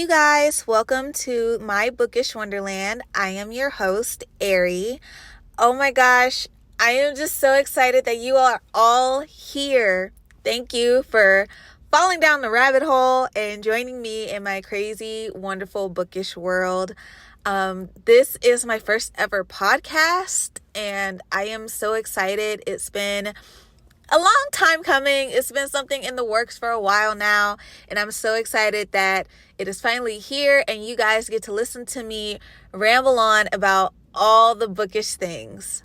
you guys, welcome to my Bookish Wonderland. I am your host, Ari. Oh my gosh, I am just so excited that you are all here. Thank you for falling down the rabbit hole and joining me in my crazy, wonderful bookish world. This is my first ever podcast, and I am so excited. It's been a long time coming. It's been something in the works for a while now, and I'm so excited that it is finally here and you guys get to listen to me ramble on about all the bookish things.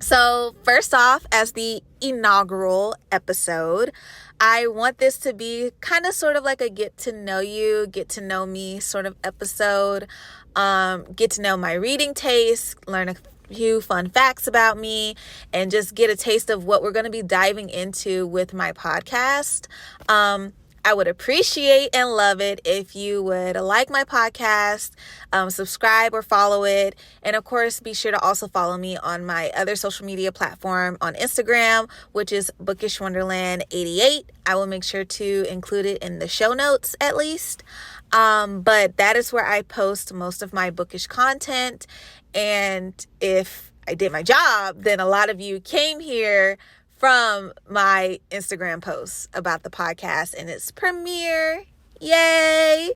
So first off, as the inaugural episode, I want this to be kind of sort of like a get to know you, get to know me sort of episode. Get to know my reading taste, learn a few fun facts about me, and just get a taste of what we're going to be diving into with my podcast. I would appreciate and love it if you would like my podcast, subscribe or follow it. And of course, be sure to also follow me on my other social media platform on Instagram, which is Bookish Wonderland 88. I will make sure to include it in the show notes at least. But that is where I post most of my bookish content. And if I did my job, then a lot of you came here from my Instagram posts about the podcast and its premiere. Yay!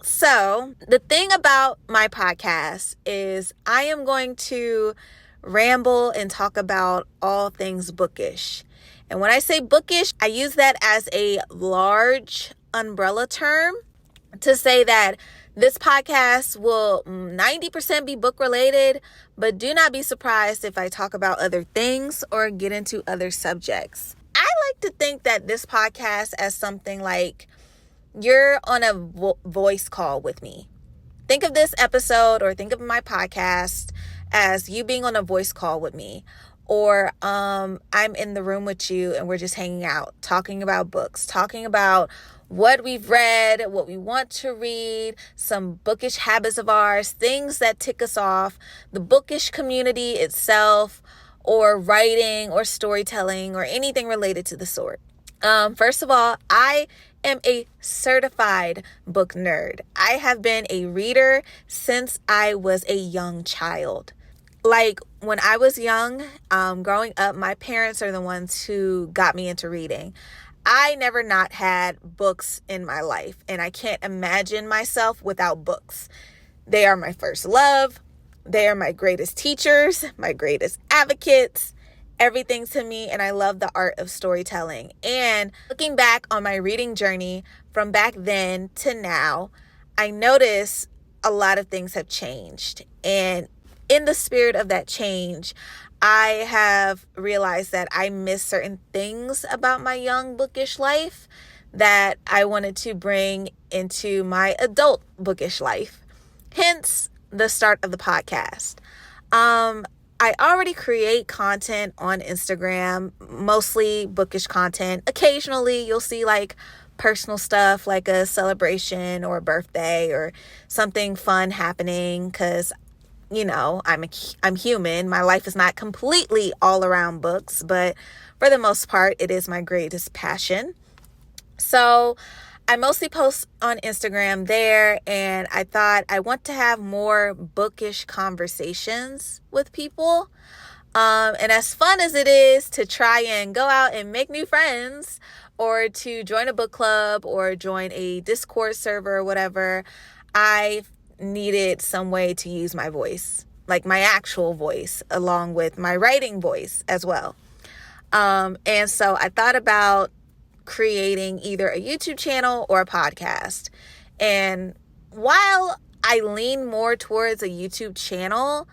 So the thing about my podcast is I am going to ramble and talk about all things bookish. And when I say bookish, I use that as a large umbrella term to say that this podcast will 90% be book related, but do not be surprised if I talk about other things or get into other subjects. I like to think that this podcast as something like you're on a voice call with me. Think of this episode or think of my podcast as you being on a voice call with me. Or I'm in the room with you and we're just hanging out, talking about books, talking about what we've read, what we want to read, some bookish habits of ours, things that tick us off, the bookish community itself, or writing or storytelling or anything related to the sort. First of all, I am a certified book nerd. I have been a reader since I was a young child. Like when I was young, growing up, my parents are the ones who got me into reading. I never not had books in my life, and I can't imagine myself without books. They are my first love. They are my greatest teachers, my greatest advocates, everything to me, and I love the art of storytelling. And looking back on my reading journey from back then to now, I notice a lot of things have changed. And in the spirit of that change, I have realized that I miss certain things about my young bookish life that I wanted to bring into my adult bookish life. Hence the start of the podcast. I already create content on Instagram, mostly bookish content. Occasionally you'll see like personal stuff like a celebration or a birthday or something fun happening because you know, I'm human. My life is not completely all around books, but for the most part, it is my greatest passion. So I mostly post on Instagram there, and I thought I want to have more bookish conversations with people. And as fun as it is to try and go out and make new friends or to join a book club or join a Discord server or whatever, I needed some way to use my voice, like my actual voice, along with my writing voice as well. And so I thought about creating either a YouTube channel or a podcast. And while I lean more towards a YouTube channel,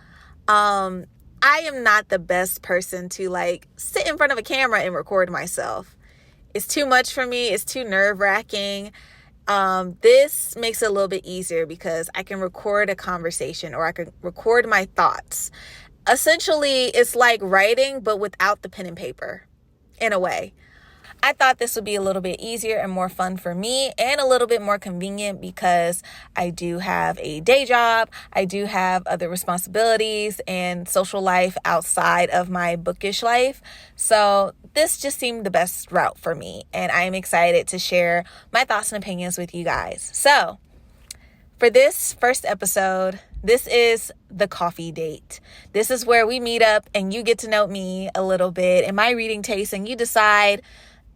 I am not the best person to like sit in front of a camera and record myself. It's too much for me. It's too nerve-wracking. This makes it a little bit easier because I can record a conversation or I can record my thoughts. Essentially, it's like writing, but without the pen and paper in a way. I thought this would be a little bit easier and more fun for me and a little bit more convenient because I do have a day job. I do have other responsibilities and social life outside of my bookish life. So this just seemed the best route for me. And I am excited to share my thoughts and opinions with you guys. So for this first episode, this is the coffee date. This is where we meet up and you get to know me a little bit and my reading taste, and you decide,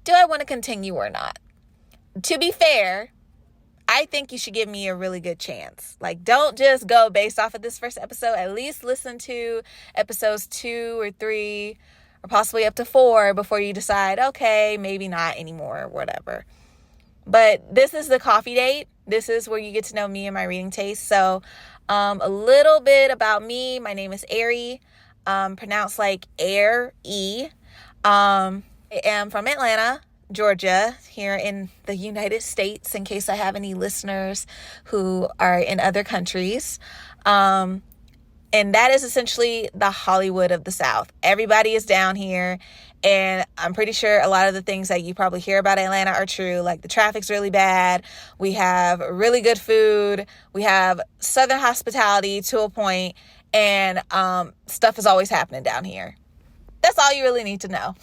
do I want to continue or not? To be fair, I think you should give me a really good chance. Like, don't just go based off of this first episode. At least listen to episodes 2 or 3 or possibly up to 4 before you decide, okay, maybe not anymore or whatever. But this is the coffee date. This is where you get to know me and my reading taste. So a little bit about me. My name is Ari, pronounced like Air-E. I am from Atlanta, Georgia, here in the United States, in case I have any listeners who are in other countries. And that is essentially the Hollywood of the South. Everybody is down here. And I'm pretty sure a lot of the things that you probably hear about Atlanta are true. Like, the traffic's really bad. We have really good food. We have Southern hospitality to a point. And stuff is always happening down here. That's all you really need to know.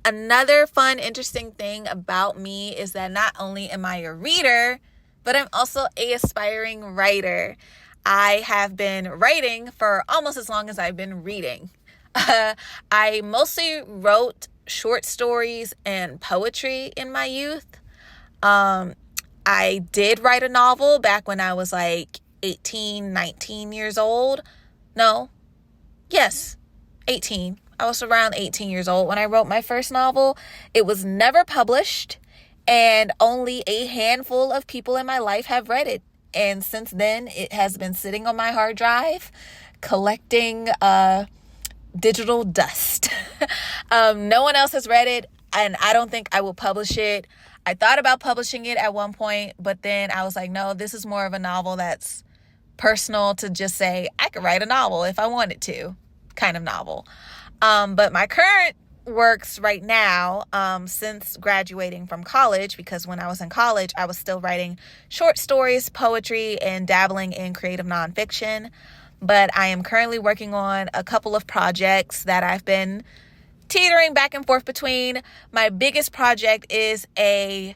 Another fun, interesting thing about me is that not only am I a reader, but I'm also an aspiring writer. I have been writing for almost as long as I've been reading. I mostly wrote short stories and poetry in my youth. I did write a novel back when I was like 18, 19 years old. No. Yes, 18. I was around 18 years old when I wrote my first novel. It was never published, and only a handful of people in my life have read it. And since then, it has been sitting on my hard drive, collecting digital dust. No one else has read it, and I don't think I will publish it. I thought about publishing it at one point, but then I was like, no, this is more of a novel that's personal, to just say I could write a novel if I wanted to, kind of novel. But my current works right now, since graduating from college, because when I was in college, I was still writing short stories, poetry, and dabbling in creative nonfiction. But I am currently working on a couple of projects that I've been teetering back and forth between. My biggest project is a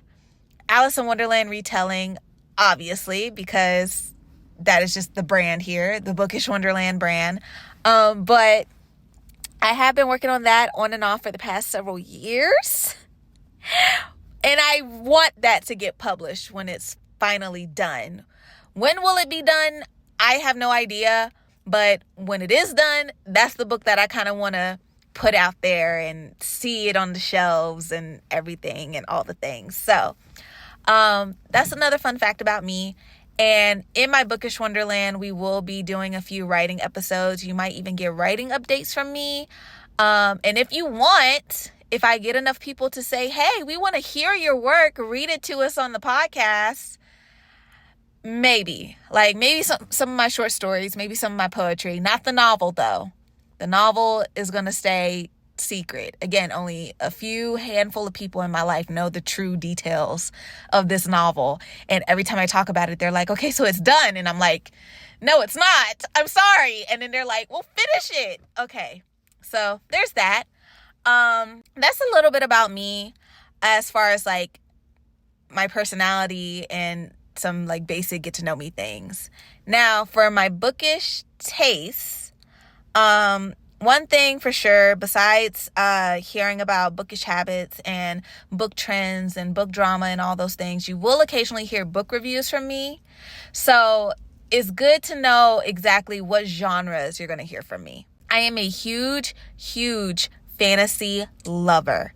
Alice in Wonderland retelling, obviously, because that is just the brand here, the Bookish Wonderland brand. But I have been working on that on and off for the past several years. And I want that to get published when it's finally done. When will it be done? I have no idea. But when it is done, that's the book that I kind of want to put out there and see it on the shelves and everything and all the things. So that's another fun fact about me. And in my Bookish Wonderland, we will be doing a few writing episodes. You might even get writing updates from me. And if you want, if I get enough people to say, hey, we want to hear your work, read it to us on the podcast, maybe some of my short stories, maybe some of my poetry, not the novel though. The novel is going to stay secret. Again, only a few handful of people in my life know the true details of this novel. And every time I talk about it, they're like, okay, so it's done. And I'm like, no, it's not. I'm sorry. And then they're like, well, finish it. Okay. So there's that. That's a little bit about me as far as like my personality and some like basic get to know me things. Now for my bookish tastes, one thing for sure, besides hearing about bookish habits and book trends and book drama and all those things, you will occasionally hear book reviews from me. So it's good to know exactly what genres you're going to hear from me. I am a huge, huge fantasy lover.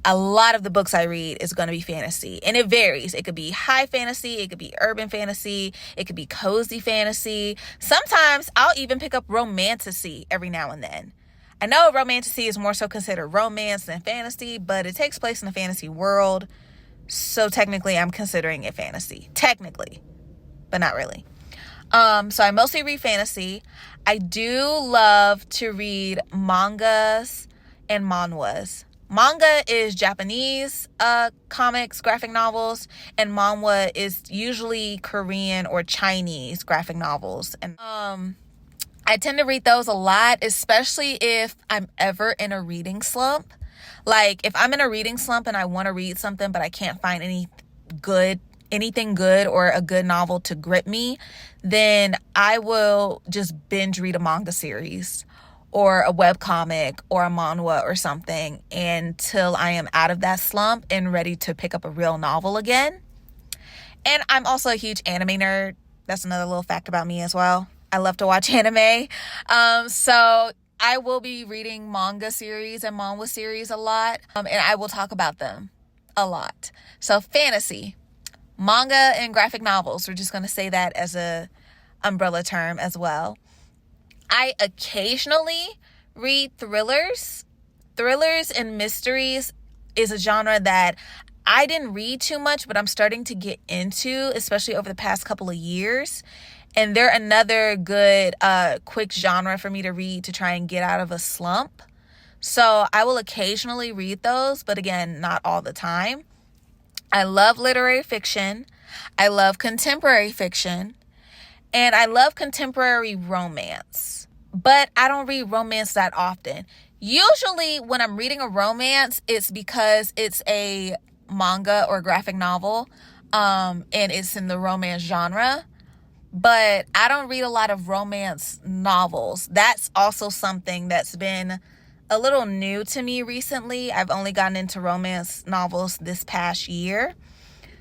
A lot of the books I read is going to be fantasy, and it varies. It could be high fantasy, it could be urban fantasy, it could be cozy fantasy. Sometimes I'll even pick up romantasy every now and then. I know romantasy is more so considered romance than fantasy, but it takes place in the fantasy world, so technically I'm considering it fantasy. Technically, but not really. So I mostly read fantasy. I do love to read mangas, and manhwas. Manga is Japanese comics, graphic novels, and manhwa is usually Korean or Chinese graphic novels. And I tend to read those a lot, especially if I'm ever in a reading slump. Like if I'm in a reading slump and I want to read something, but I can't find anything good or a good novel to grip me, then I will just binge read a manga series or a webcomic or a manhwa or something until I am out of that slump and ready to pick up a real novel again. And I'm also a huge anime nerd. That's another little fact about me as well. I love to watch anime. So I will be reading manga series and manhwa series a lot. And I will talk about them a lot. So fantasy, manga, and graphic novels. We're just going to say that as a umbrella term as well. I occasionally read thrillers. Thrillers and mysteries is a genre that I didn't read too much, but I'm starting to get into, especially over the past couple of years. And they're another good, quick genre for me to read to try and get out of a slump. So I will occasionally read those, but again, not all the time. I love literary fiction. I love contemporary fiction. And I love contemporary romance, but I don't read romance that often. Usually when I'm reading a romance, it's because it's a manga or graphic novel, and it's in the romance genre. But I don't read a lot of romance novels. That's also something that's been a little new to me recently. I've only gotten into romance novels this past year,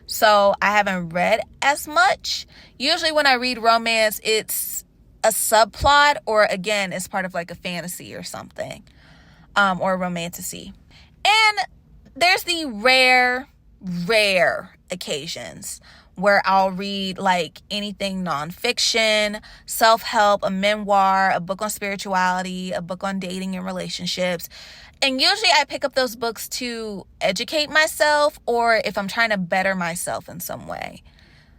so I haven't read as much. Usually when I read romance, it's a subplot, or again, it's part of like a fantasy or something, or a romantasy. And there's the rare occasions where I'll read like anything nonfiction, self-help, a memoir, a book on spirituality, a book on dating and relationships. And usually I pick up those books to educate myself, or if I'm trying to better myself in some way.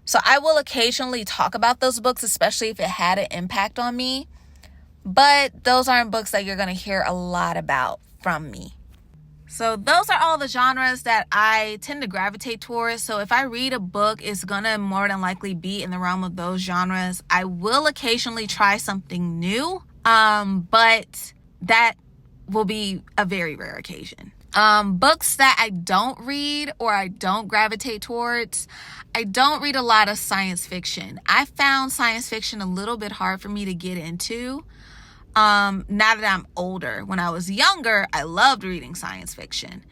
So I will occasionally talk about those books, especially if it had an impact on me. But those aren't books that you're going to hear a lot about from me. So those are all the genres that I tend to gravitate towards. So if I read a book, it's going to more than likely be in the realm of those genres. I will occasionally try something new, but that will be a very rare occasion. Books that I don't read or I don't gravitate towards, I don't read a lot of science fiction. I found science fiction a little bit hard for me to get into. Now that I'm older. When I was younger, I loved reading science fiction.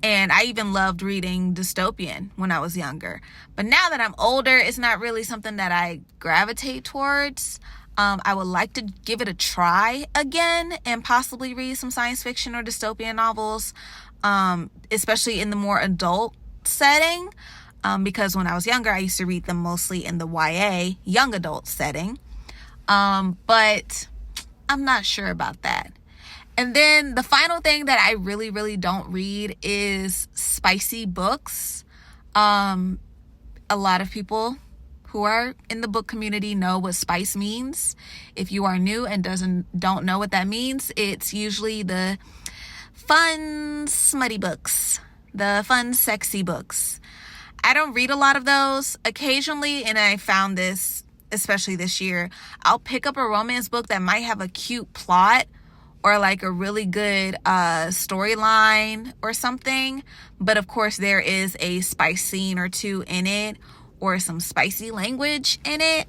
And I even loved reading dystopian when I was younger. But now that I'm older, it's not really something that I gravitate towards. I would like to give it a try again and possibly read some science fiction or dystopian novels, especially in the more adult setting. Because when I was younger, I used to read them mostly in the YA, young adult setting. But I'm not sure about that. And then the final thing that I really don't read is spicy books. A lot of people who are in the book community know what spice means. If you are new and don't know what that means, it's usually the fun, smutty books, the fun, sexy books. I don't read a lot of those. Occasionally, and I found this especially this year, I'll pick up a romance book that might have a cute plot or like a really good storyline or something. But of course, there is a spice scene or two in it, or some spicy language in it.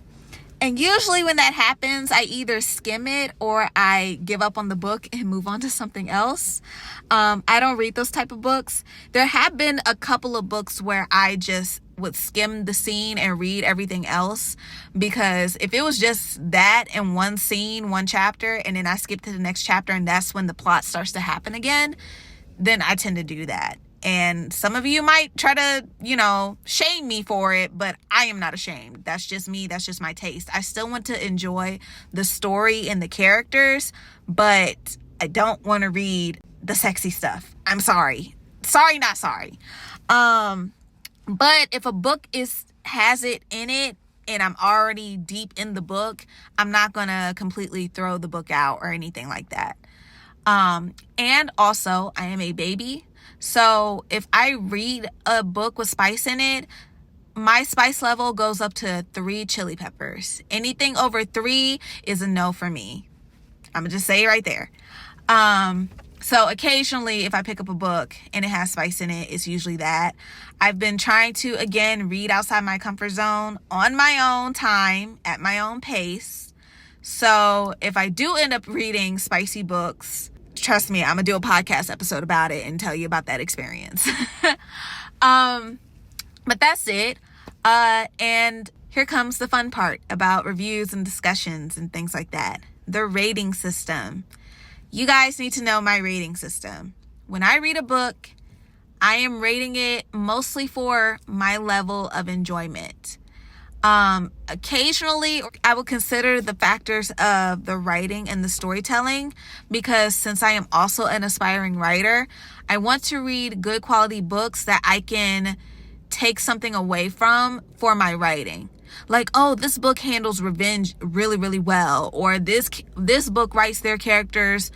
And usually when that happens, I either skim it or I give up on the book and move on to something else. I don't read those type of books. There have been a couple of books where I just would skim the scene and read everything else, because if it was just that in one scene, one chapter, and then I skip to the next chapter and that's when the plot starts to happen again, then I tend to do that. And some of you might try to, shame me for it, but I am not ashamed. That's just me. That's just my taste. I still want to enjoy the story and the characters, but I don't want to read the sexy stuff. I'm sorry. Sorry, not sorry. But if a book has it in it and I'm already deep in the book, I'm not going to completely throw the book out or anything like that. And also I am a baby. So if I read a book with spice in it, my spice level goes up to 3 chili peppers. Anything over 3 is a no for me. I'm gonna just say it right there. So occasionally if I pick up a book and it has spice in it, it's usually that. I've been trying to, again, read outside my comfort zone on my own time, at my own pace. So if I do end up reading spicy books, trust me, I'm gonna do a podcast episode about it and tell you about that experience. But that's it. And here comes the fun part about reviews and discussions and things like that. The rating system. You guys need to know my rating system. When I read a book, I am rating it mostly for my level of enjoyment. Occasionally, I will consider the factors of the writing and the storytelling, because since I am also an aspiring writer, I want to read good quality books that I can take something away from for my writing. Like, oh, this book handles revenge really, really well, or this book writes their characters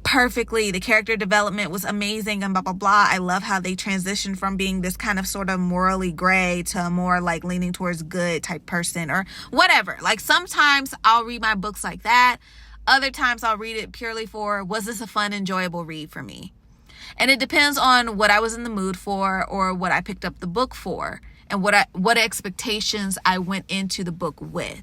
perfectly. The character development was amazing and blah, blah, blah. I love how they transition from being this kind of sort of morally gray to a more like leaning towards good type person or whatever. Like sometimes I'll read my books like that. Other times I'll read it purely for, was this a fun, enjoyable read for me? And it depends on what I was in the mood for or what I picked up the book for and what expectations I went into the book with.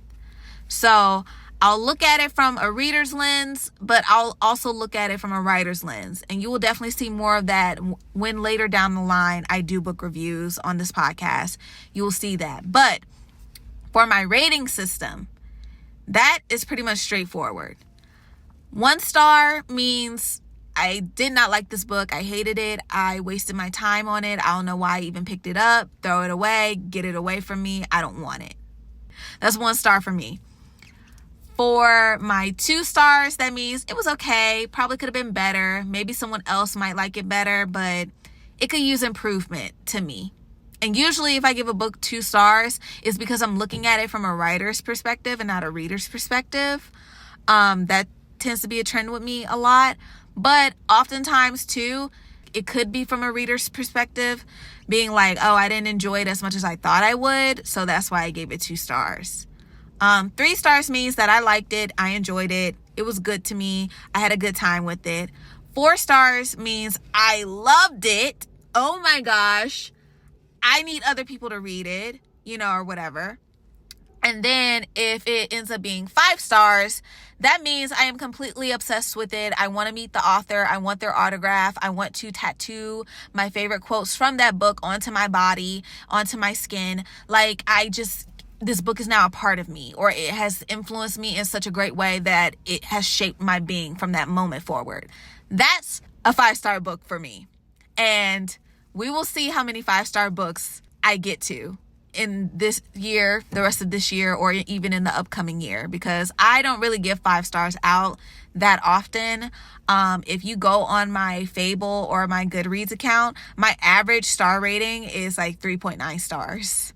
So I'll look at it from a reader's lens, but I'll also look at it from a writer's lens. And you will definitely see more of that when later down the line I do book reviews on this podcast. You will see that. But for my rating system, that is pretty much straightforward. 1 star means I did not like this book. I hated it. I wasted my time on it. I don't know why I even picked it up. Throw it away. Get it away from me. I don't want it. That's 1 star for me. For my 2 stars, that means it was okay. Probably could have been better. Maybe someone else might like it better, but it could use improvement to me. And usually if I give a book 2 stars, it's because I'm looking at it from a writer's perspective and not a reader's perspective. That tends to be a trend with me a lot. But oftentimes too, it could be from a reader's perspective, being like, oh, I didn't enjoy it as much as I thought I would, so that's why I gave it 2 stars. 3 stars means that I liked it, I enjoyed it, it was good to me, I had a good time with it. 4 stars means I loved it, oh my gosh, I need other people to read it, or whatever. And then if it ends up being 5 stars, that means I am completely obsessed with it. I want to meet the author. I want their autograph. I want to tattoo my favorite quotes from that book onto my body, onto my skin. Like this book is now a part of me, or it has influenced me in such a great way that it has shaped my being from that moment forward. That's a 5-star book for me. And we will see how many 5-star books I get to in this year, the rest of this year, or even in the upcoming year, because I don't really give 5 stars out that often. If you go on my Fable or my Goodreads account, my average star rating is like 3.9 stars.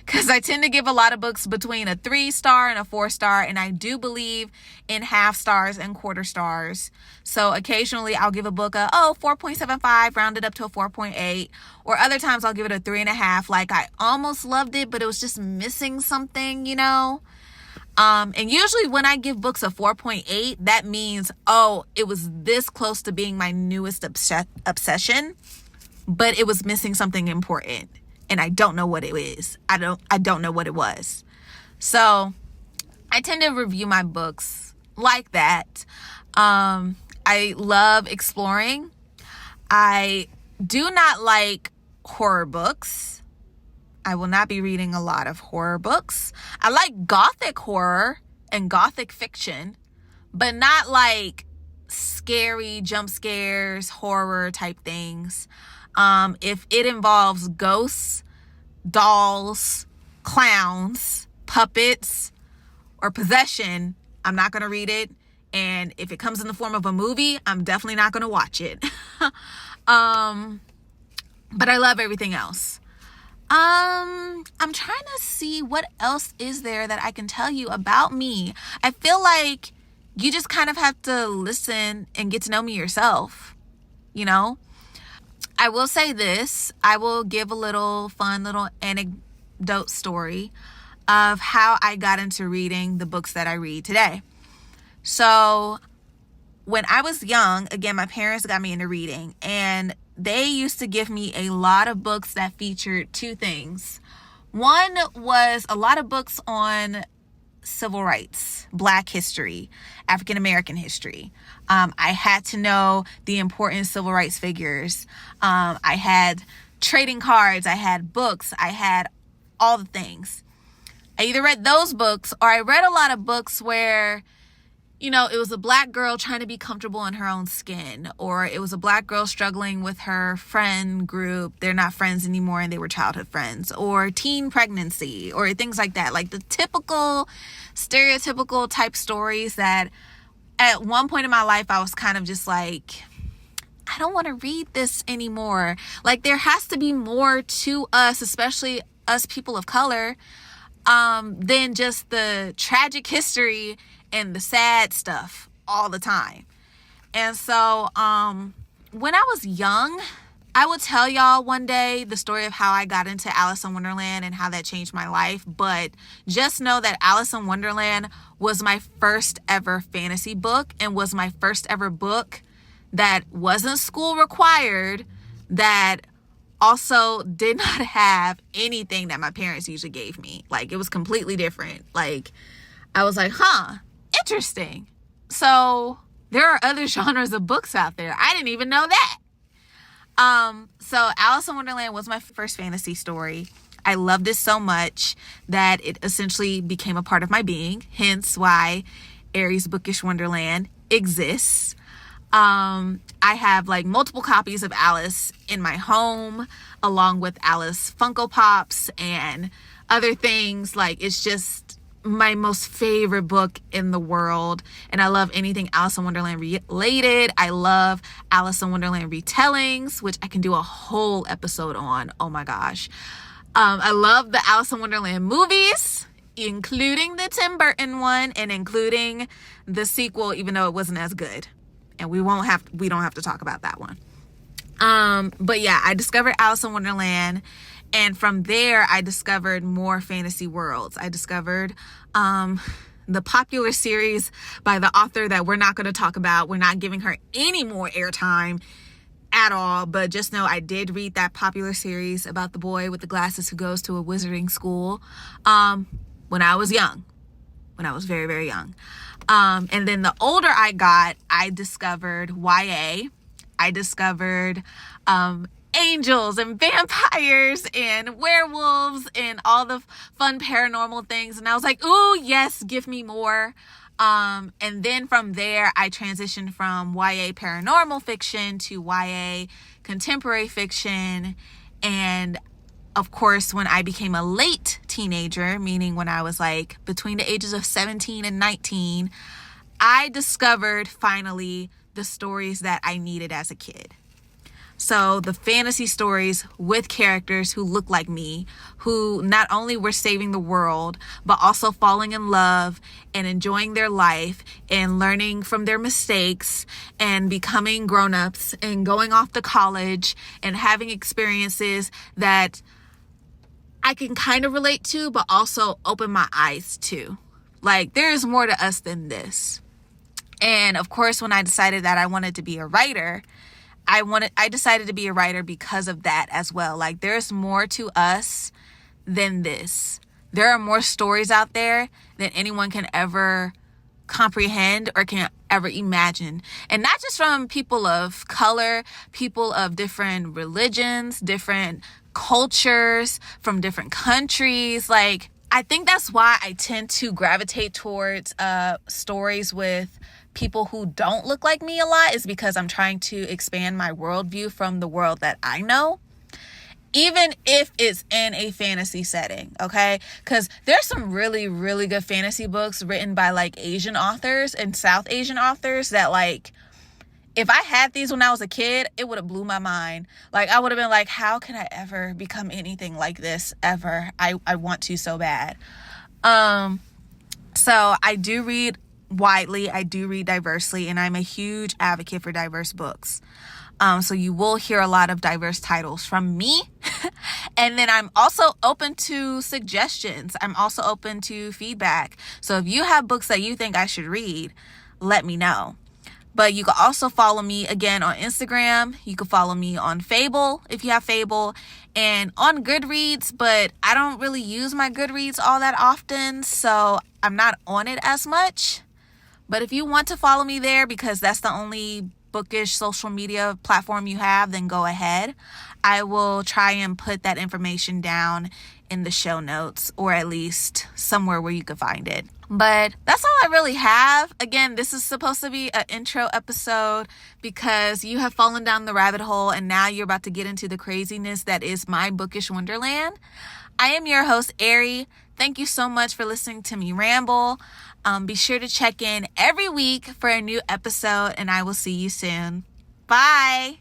Because I tend to give a lot of books between a 3-star and a 4-star, and I do believe in half stars and quarter stars. So occasionally I'll give a book a 4.75, rounded up to a 4.8, or other times I'll give it a 3.5. Like I almost loved it, but it was just missing something, And usually when I give books a 4.8, that means, it was this close to being my newest obsession, but it was missing something important. And I don't know what it is. I don't know what it was. So I tend to review my books like that. I love exploring. I do not like horror books. I will not be reading a lot of horror books. I like gothic horror and gothic fiction, but not like scary jump scares, horror type things. If it involves ghosts, dolls, clowns, puppets, or possession, I'm not going to read it. And if it comes in the form of a movie, I'm definitely not going to watch it. But I love everything else. I'm trying to see what else is there that I can tell you about me. I feel like you just kind of have to listen and get to know me yourself, you know? I will say this. I will give a little fun little anecdote story of how I got into reading the books that I read today. So when I was young, again, my parents got me into reading, and they used to give me a lot of books that featured two things. One was a lot of books on civil rights, Black history, African American history. I had to know the important civil rights figures. I had trading cards, I had books, I had all the things. I either read those books, or I read a lot of books where, you know, it was a Black girl trying to be comfortable in her own skin, or it was a Black girl struggling with her friend group. They're not friends anymore and they were childhood friends, or teen pregnancy, or things like that. Like the typical, stereotypical type stories that at one point in my life, I was kind of just like, I don't want to read this anymore. Like there has to be more to us, especially us people of color, than just the tragic history and the sad stuff all the time. And so when I was young, I will tell y'all one day the story of how I got into Alice in Wonderland and how that changed my life. But just know that Alice in Wonderland was my first ever fantasy book, and was my first ever book that wasn't school required, that also did not have anything that my parents usually gave me. Like it was completely different. Like I was like, interesting. So there are other genres of books out there. I didn't even know that. So Alice in Wonderland was my first fantasy story. I loved it so much that it essentially became a part of my being, hence why Aries Bookish Wonderland exists. I have like multiple copies of Alice in my home, along with Alice Funko Pops and other things. Like it's just my most favorite book in the world, and I love anything Alice in Wonderland related. I love Alice in Wonderland retellings, which I can do a whole episode on. Oh my gosh. I love the Alice in Wonderland movies, including the Tim Burton one and including the sequel, even though it wasn't as good. And we don't have to talk about that one. But yeah, I discovered Alice in Wonderland, and from there I discovered more fantasy worlds. I discovered the popular series by the author that we're not going to talk about. We're not giving her any more airtime at all, but just know I did read that popular series about the boy with the glasses who goes to a wizarding school when I was young, when I was very, very young. And then the older I got, I discovered YA. I discovered angels and vampires and werewolves and all the fun paranormal things. And I was like, ooh, yes, give me more. And then from there, I transitioned from YA paranormal fiction to YA contemporary fiction. And of course, when I became a late teenager, meaning when I was like between the ages of 17 and 19, I discovered finally the stories that I needed as a kid. So the fantasy stories with characters who look like me, who not only were saving the world, but also falling in love and enjoying their life and learning from their mistakes and becoming grown-ups and going off to college and having experiences that I can kind of relate to, but also open my eyes to. Like, there is more to us than this. And of course, when I decided that I wanted to be a writer, I decided to be a writer because of that as well. Like, there's more to us than this. There are more stories out there than anyone can ever comprehend or can ever imagine. And not just from people of color, people of different religions, different cultures, from different countries. Like, I think that's why I tend to gravitate towards stories with people who don't look like me a lot, is because I'm trying to expand my worldview from the world that I know, even if it's in a fantasy setting, okay? Because there's some really, really good fantasy books written by like Asian authors and South Asian authors that, like, if I had these when I was a kid, it would have blew my mind. Like, I would have been like, how can I ever become anything like this ever? I want to so bad. So I do read widely. I do read diversely, and I'm a huge advocate for diverse books. So you will hear a lot of diverse titles from me. And then I'm also open to suggestions. I'm also open to feedback. So if you have books that you think I should read, let me know. But you can also follow me again on Instagram. You can follow me on Fable if you have Fable, and on Goodreads, but I don't really use my Goodreads all that often, so I'm not on it as much. But if you want to follow me there because that's the only bookish social media platform you have, then go ahead. I will try and put that information down in the show notes, or at least somewhere where you can find it. But that's all I really have. Again, this is supposed to be an intro episode because you have fallen down the rabbit hole and now you're about to get into the craziness that is my Bookish Wonderland. I am your host, Ari. Thank you so much for listening to me ramble. Be sure to check in every week for a new episode, and I will see you soon. Bye.